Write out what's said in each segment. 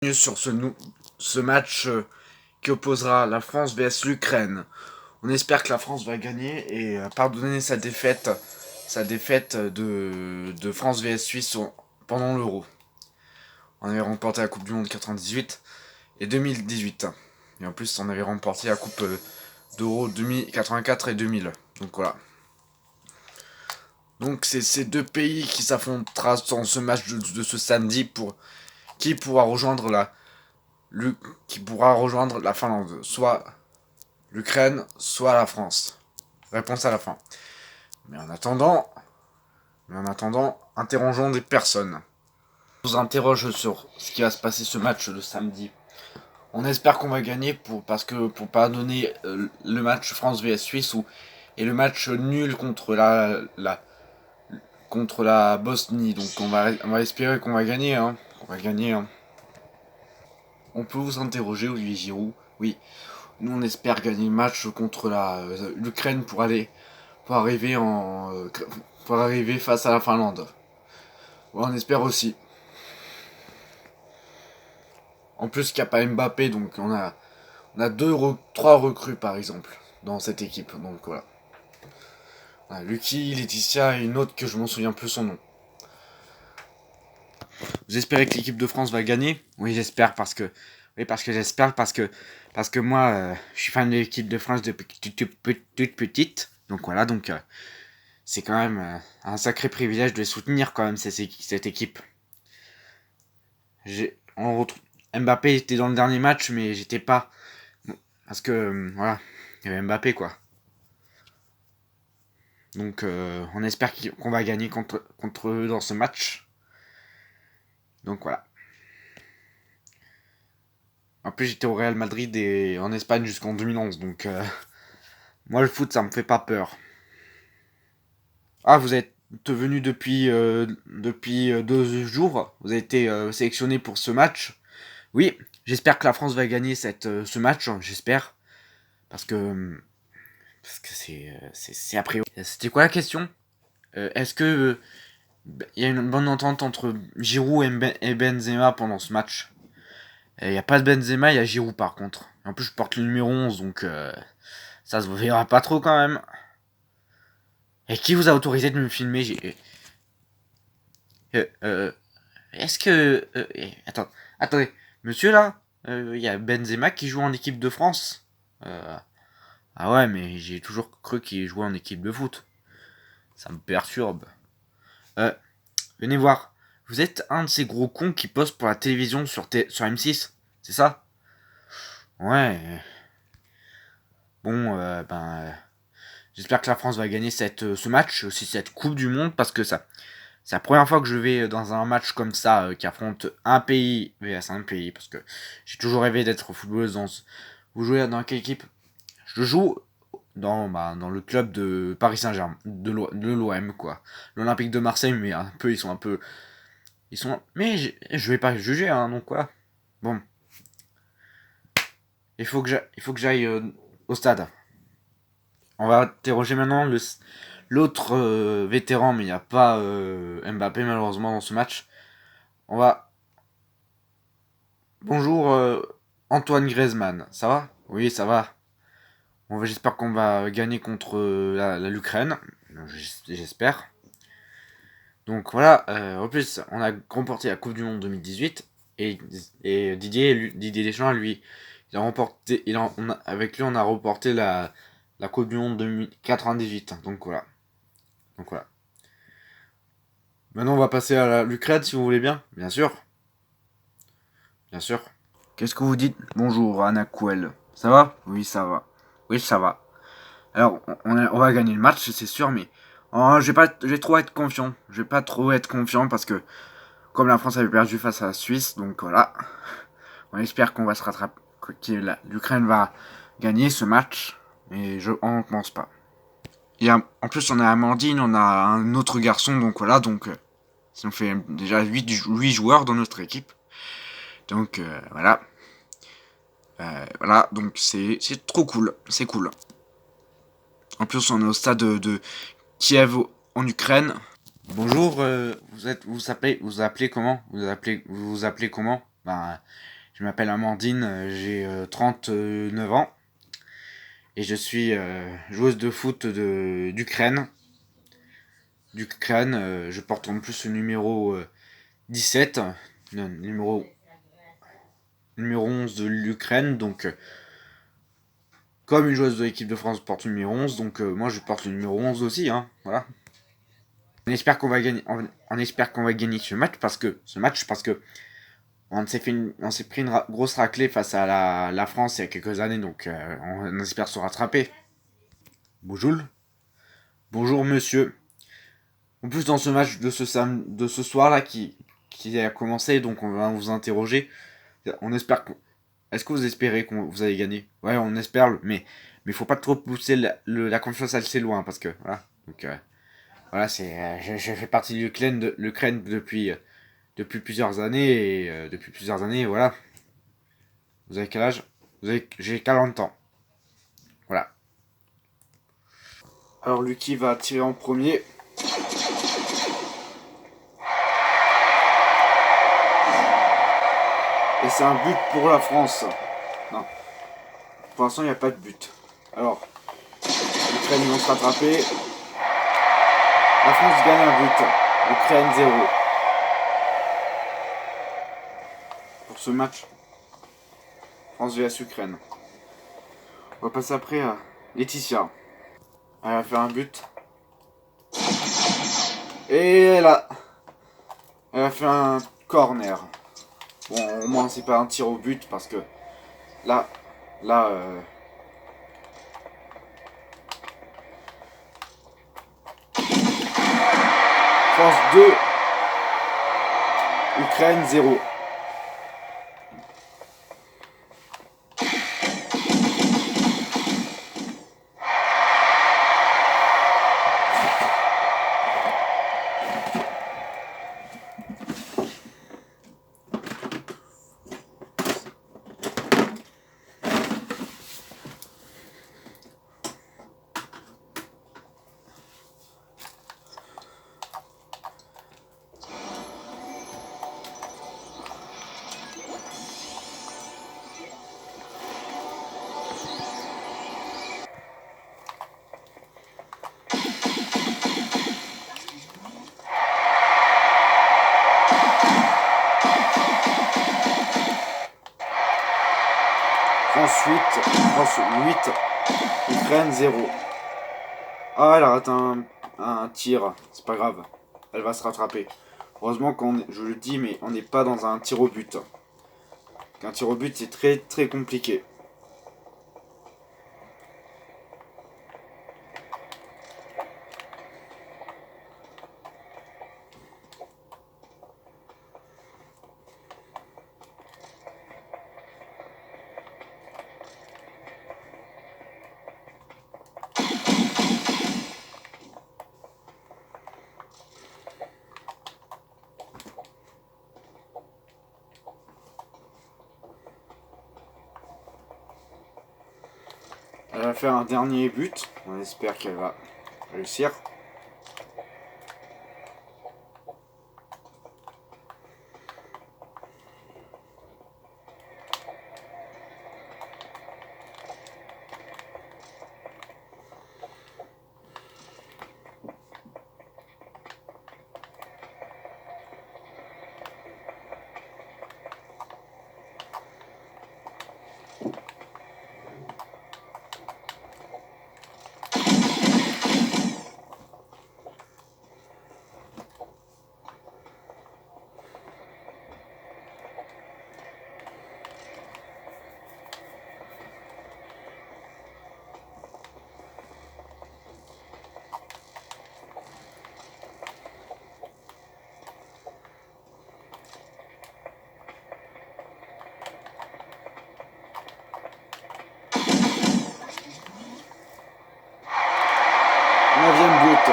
Sur ce match qui opposera la France vs l'Ukraine. On espère que la France va gagner et pardonner sa défaite de France vs Suisse pendant l'Euro. On avait remporté la Coupe du Monde 98 et 2018. Et en plus, on avait remporté la Coupe d'Euro 84 et 2000. Donc voilà. Donc c'est ces deux pays qui s'affronteront dans ce match de ce samedi pour qui pourra rejoindre la Finlande, soit l'Ukraine, soit la France. Réponse à la fin. Mais en attendant, interrogeons des personnes. Je vous interroge sur ce qui va se passer ce match de samedi. On espère qu'on va gagner pour pas donner le match France vs Suisse et le match nul contre la Bosnie. Donc on va espérer qu'on va gagner. On peut vous interroger, Olivier Giroud. Oui, nous on espère gagner le match contre l'Ukraine pour arriver face à la Finlande. Ouais, on espère aussi. En plus qu'il n'y a pas Mbappé, donc on a trois recrues par exemple dans cette équipe. Donc voilà. Lucky, Laetitia et une autre que je m'en souviens plus son nom. Vous espérez que l'équipe de France va gagner? Oui, j'espère parce que moi je suis fan de l'équipe de France depuis toute petite. Donc voilà, c'est quand même un sacré privilège de les soutenir quand même cette équipe. Mbappé était dans le dernier match, mais j'étais pas parce que voilà, il y avait Mbappé quoi. Donc on espère qu'on va gagner contre eux dans ce match. Donc voilà. En plus j'étais au Real Madrid et en Espagne jusqu'en 2011, donc moi le foot ça me fait pas peur. Ah, vous êtes venu depuis 2 jours. Vous avez été sélectionné pour ce match. Oui, j'espère que la France va gagner ce match. J'espère parce que c'est a priori. C'était quoi la question? Est-ce que il y a une bonne entente entre Giroud et Benzema pendant ce match? Il n'y a pas de Benzema, il y a Giroud par contre. En plus, je porte le numéro 11, donc ça se verra pas trop quand même. Et qui vous a autorisé de me filmer? Est-ce que... attendez. Monsieur là, il y a Benzema qui joue en équipe de France. Ah ouais, mais j'ai toujours cru qu'il jouait en équipe de foot. Ça me perturbe. Venez voir. Vous êtes un de ces gros cons qui postent pour la télévision sur M6, c'est ça? Ouais. Bon, j'espère que la France va gagner ce match, aussi cette Coupe du Monde, parce que c'est la première fois que je vais dans un match comme ça, qui affronte un pays vs un pays, parce que j'ai toujours rêvé d'être footballeuse Vous jouez dans quelle équipe? Je joue dans le club de Paris Saint-Germain, de l'OM, quoi. L'Olympique de Marseille, mais ils sont un peu... Mais je vais pas juger, hein, donc quoi. Bon. Il faut que j'aille au stade. On va interroger maintenant l'autre vétéran, mais il n'y a pas Mbappé malheureusement dans ce match. On va... Bonjour Antoine Griezmann, ça va? Oui, ça va. J'espère qu'on va gagner contre l'Ukraine. J'espère. Donc voilà, en plus, on a remporté la Coupe du Monde 2018 et Didier Deschamps, lui, avec lui, on a remporté la Coupe du Monde 2098. Donc voilà. Maintenant, on va passer à l'Ukraine, si vous voulez bien. Bien sûr. Bien sûr. Qu'est-ce que vous dites? Bonjour, Anna Kouel. Ça va? Oui, ça va. Oui, ça va. Alors, on va gagner le match, c'est sûr, mais je vais trop être confiant. Je vais pas trop être confiant parce que, comme la France avait perdu face à la Suisse, donc voilà. On espère qu'on va se rattraper, que l'Ukraine va gagner ce match, mais on ne pense pas. En plus, on a Amandine, on a un autre garçon, donc voilà, ça nous fait déjà 8 joueurs dans notre équipe. Donc voilà. Voilà, donc c'est trop cool, c'est cool. En plus, on est au stade de Kiev en Ukraine. Bonjour, vous appelez comment? Vous vous appelez comment? Ben, je m'appelle Amandine, j'ai 39 ans et je suis joueuse de foot d'Ukraine. D'Ukraine, je porte en plus le numéro 17, non, numéro 11 de l'Ukraine, donc comme une joueuse de l'équipe de France porte le numéro 11, donc moi je porte le numéro 11 aussi, hein, voilà. On espère qu'on va gagner ce match parce que on s'est pris une grosse raclée face à la France il y a quelques années, donc on espère se rattraper. Bonjour. Bonjour monsieur. En plus dans ce match de ce soir là qui a commencé, donc on va vous interroger. On espère que... Est-ce que vous espérez que vous allez gagner? Ouais, on espère, mais faut pas trop pousser la confiance assez loin parce que voilà. Donc voilà, je fais partie de l'Ukraine depuis plusieurs années et depuis plusieurs années, voilà. Vous avez quel âge? J'ai 40 ans. Voilà. Alors Lucky va tirer en premier. Et c'est un but pour la France. Non. Pour l'instant, il n'y a pas de but. Alors, l'Ukraine, ils vont se rattraper. La France gagne un but. L'Ukraine, 0. Pour ce match, France vs Ukraine. On va passer après à Laetitia. Elle va faire un but. Et là, elle a fait un corner. Bon, au moins, c'est pas un tir au but parce que là, là, France 2, Ukraine 0. France 8, France 8, Ukraine 0. Ah, elle a raté un tir, c'est pas grave, elle va se rattraper. Heureusement je le dis, mais on n'est pas dans un tir au but. Un tir au but, c'est très très compliqué. Elle va faire un dernier but, on espère qu'elle va réussir. Neuvième but.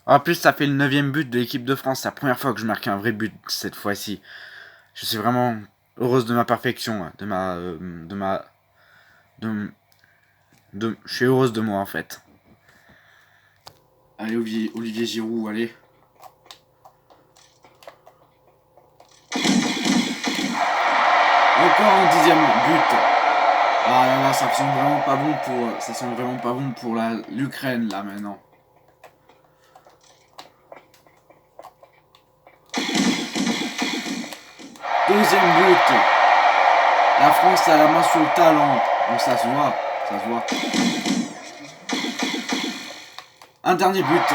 En plus, ça fait le 9e but de l'équipe de France. C'est la première fois que je marque un vrai but cette fois-ci. Je suis vraiment heureuse de ma perfection, je suis heureuse de moi en fait. Allez Olivier Giroud, allez. Encore un 10e but. Ah là là, ça sent vraiment pas bon pour, ça sent vraiment pas bon pour l'Ukraine là maintenant. Deuxième but. La France a la main sur le talent. Donc ça se voit, ça se voit. Un dernier but.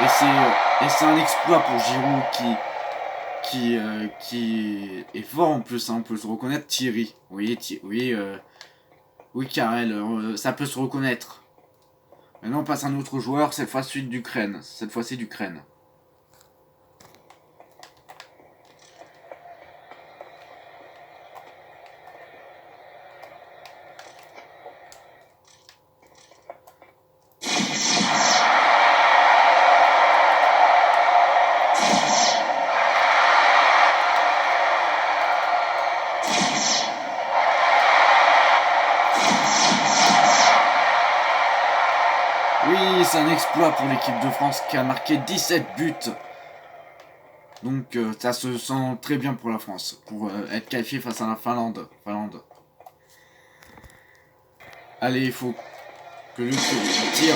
Et c'est un exploit pour Giroud qui est fort en plus, hein, on peut se reconnaître. Thierry, oui, oui, Karel, ça peut se reconnaître. Maintenant on passe à un autre joueur, cette fois-ci d'Ukraine. Cette fois-ci d'Ukraine. Oui, c'est un exploit pour l'équipe de France qui a marqué 17 buts. Donc ça se sent très bien pour la France, pour être qualifié face à la Finlande. Allez, il faut que le tire.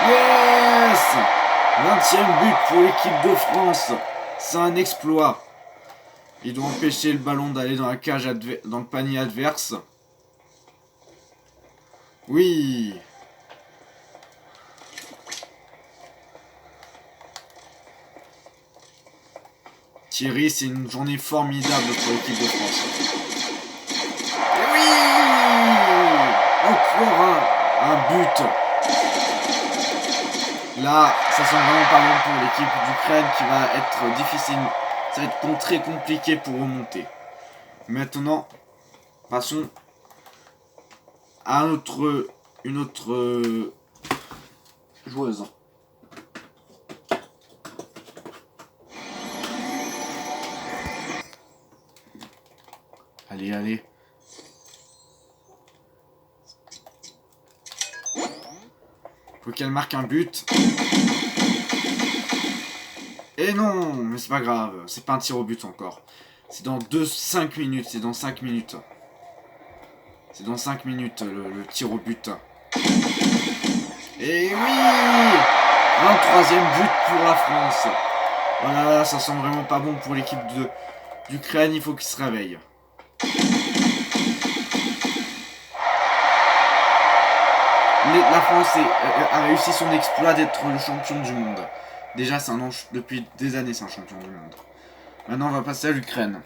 Yes! 20e but pour l'équipe de France. C'est un exploit. Il doit empêcher le ballon d'aller dans la cage dans le panier adverse. Oui. Thierry, c'est une journée formidable pour l'équipe de France. Oui! Encore un but. Là, ça sent vraiment pas bon pour l'équipe d'Ukraine qui va être difficile. Ça va être très compliqué pour remonter. Maintenant, passons à une autre joueuse. Allez. Faut qu'elle marque un but. Et non, mais c'est pas grave. C'est pas un tir au but encore. C'est dans 5 minutes. C'est dans 5 minutes. C'est dans 5 minutes le tir au but. Et oui! 23e but pour la France. Voilà, ça sent vraiment pas bon pour l'équipe d'Ukraine. Il faut qu'ils se réveillent. La France a réussi son exploit d'être le champion du monde. Déjà, depuis des années, c'est un champion du monde. Maintenant, on va passer à l'Ukraine.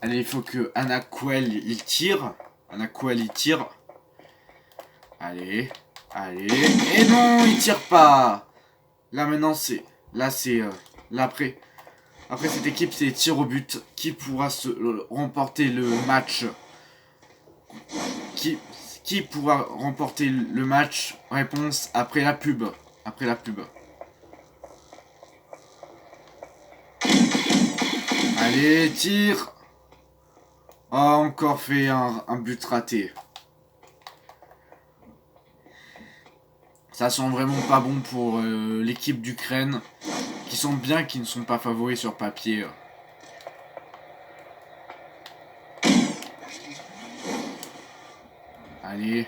Allez, il faut que Anna Kuel il tire. Allez. Et non, il tire pas. Là, maintenant, après cette équipe, c'est tir au but. Qui pourra remporter le match? Qui pourra remporter le match? Réponse après la pub. Allez, tire. Oh, encore fait un but raté. Ça sent vraiment pas bon pour l'équipe d'Ukraine. Qui sont bien, qui ne sont pas favoris sur papier. Allez.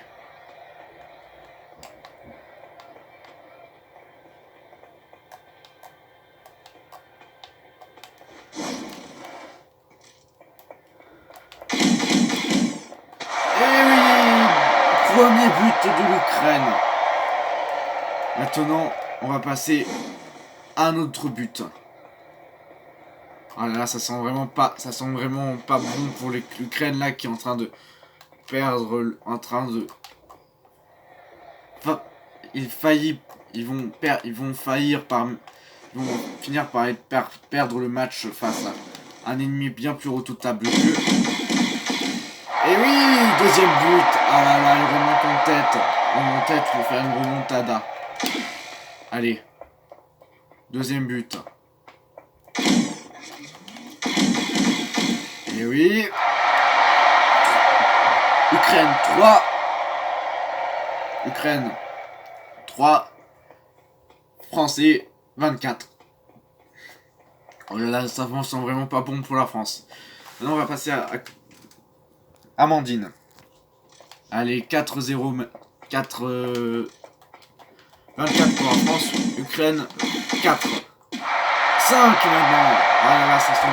Premier but de l'Ukraine. Maintenant, on va passer à un autre but. Ah là là, ça sent vraiment pas bon pour l'Ukraine là qui est en train de perdre, ils vont finir par perdre le match face à un ennemi bien plus redoutable qu'eux. Et oui, deuxième but. Ah là là, il remonte en tête pour faire une remontada. Allez, deuxième but. Et oui. Ukraine 3. Français 24. Oh là là, ça sent vraiment pas bon pour la France. Maintenant, on va passer à Amandine. Allez, 4-0, 4... 24 pour la France, Ukraine, 4. 5 maintenant. Ah là là, ça sent...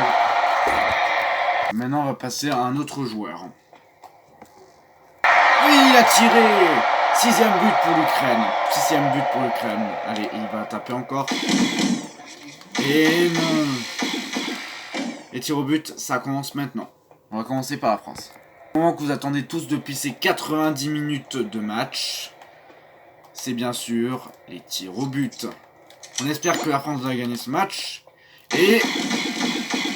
Maintenant, on va passer à un autre joueur. Oui, il a tiré. 6ème but pour l'Ukraine. 6ème but pour l'Ukraine. Allez, il va taper encore. Et non. Les tirs au but, ça commence maintenant. On va commencer par la France. Le moment que vous attendez tous depuis ces 90 minutes de match, c'est bien sûr les tirs au but. On espère que la France va gagner ce match. Et...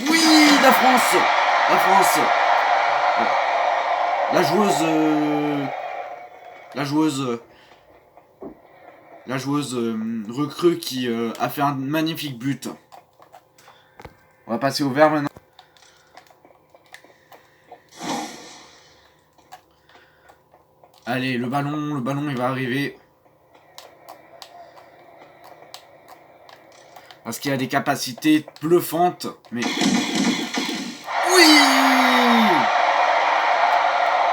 oui, la France. La France. La joueuse recrue qui a fait un magnifique but. On va passer au vert maintenant. Allez, le ballon il va arriver. Parce qu'il a des capacités bluffantes, mais... oui!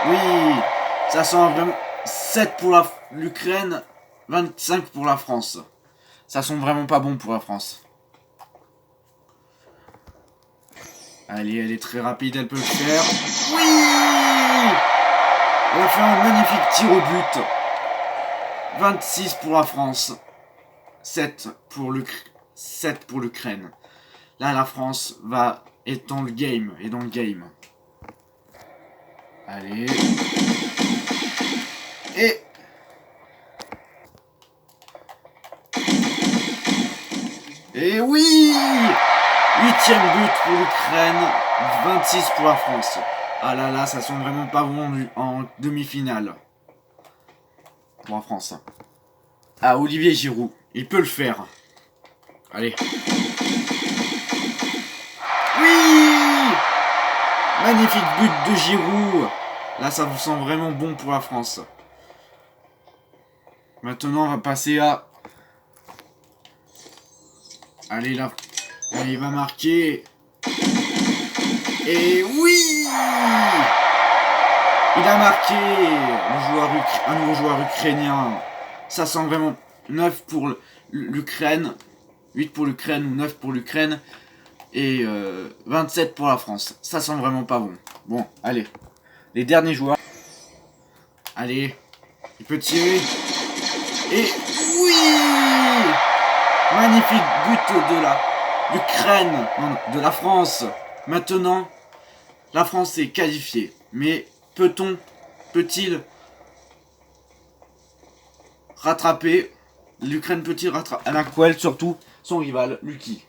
Oui! Ça sent vraiment 7 pour l'Ukraine, 25 pour la France. Ça sent vraiment pas bon pour la France. Allez, elle est très rapide, elle peut le faire. Oui! Elle a fait un magnifique tir au but. 26 pour la France. 7 pour l'Ukraine. Là, la France est dans le game. Allez. Et oui! 8ème but pour l'Ukraine. 26 pour la France. Ah là là, ça sent vraiment pas bon en demi-finale. Pour la France. Ah, Olivier Giroud. Il peut le faire. Allez. Oui! Magnifique but de Giroud. Là, ça vous sent vraiment bon pour la France. Maintenant, on va passer à... allez, là. Là, il va marquer. Et oui! Il a marqué un nouveau joueur ukrainien. Ça sent vraiment 9 pour l'Ukraine. 8 pour l'Ukraine ou 9 pour l'Ukraine. Et 27 pour la France. Ça sent vraiment pas bon. Bon, allez. Les derniers joueurs. Allez. Il peut tirer. Et oui! Magnifique but de l'Ukraine. Non, de la France. Maintenant, la France est qualifiée. Mais peut-il rattraper? L'Ukraine peut-il rattraper Anaquel, surtout son rival, Lucky.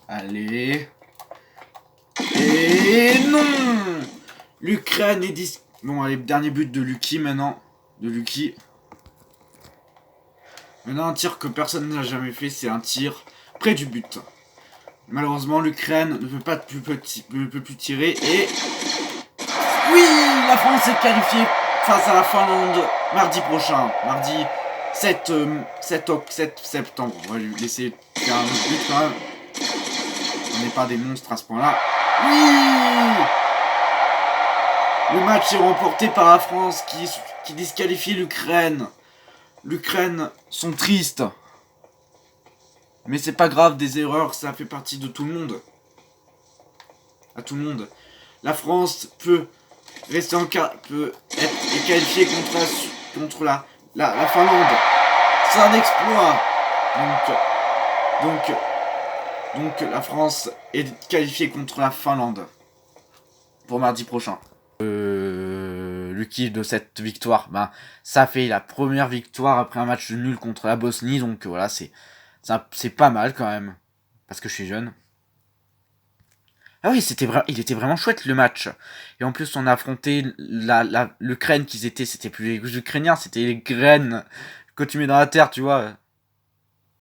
Allez. Et non! L'Ukraine est bon, allez, dernier but de Lucky maintenant. Maintenant, un tir que personne n'a jamais fait, c'est un tir près du but. Malheureusement, l'Ukraine ne peut plus tirer. Et... oui! La France est qualifiée face à la Finlande mardi prochain. Mardi 7 septembre. On va lui laisser faire un autre but quand même. On n'est pas des monstres à ce point-là. Oui! Le match est remporté par la France qui disqualifie l'Ukraine. L'Ukraine sont tristes. Mais c'est pas grave, des erreurs, ça fait partie de tout le monde. À tout le monde. La France peut rester peut être qualifiée contre la Finlande. C'est un exploit. Donc la France est qualifiée contre la Finlande pour mardi prochain. Le kiff de cette victoire, ça fait la première victoire après un match nul contre la Bosnie, donc voilà, c'est pas mal quand même, parce que je suis jeune. Ah oui, il était vraiment chouette le match. Et en plus, on a affronté l'Ukraine c'était plus les Ukrainiens, c'était les graines que tu mets dans la terre, tu vois.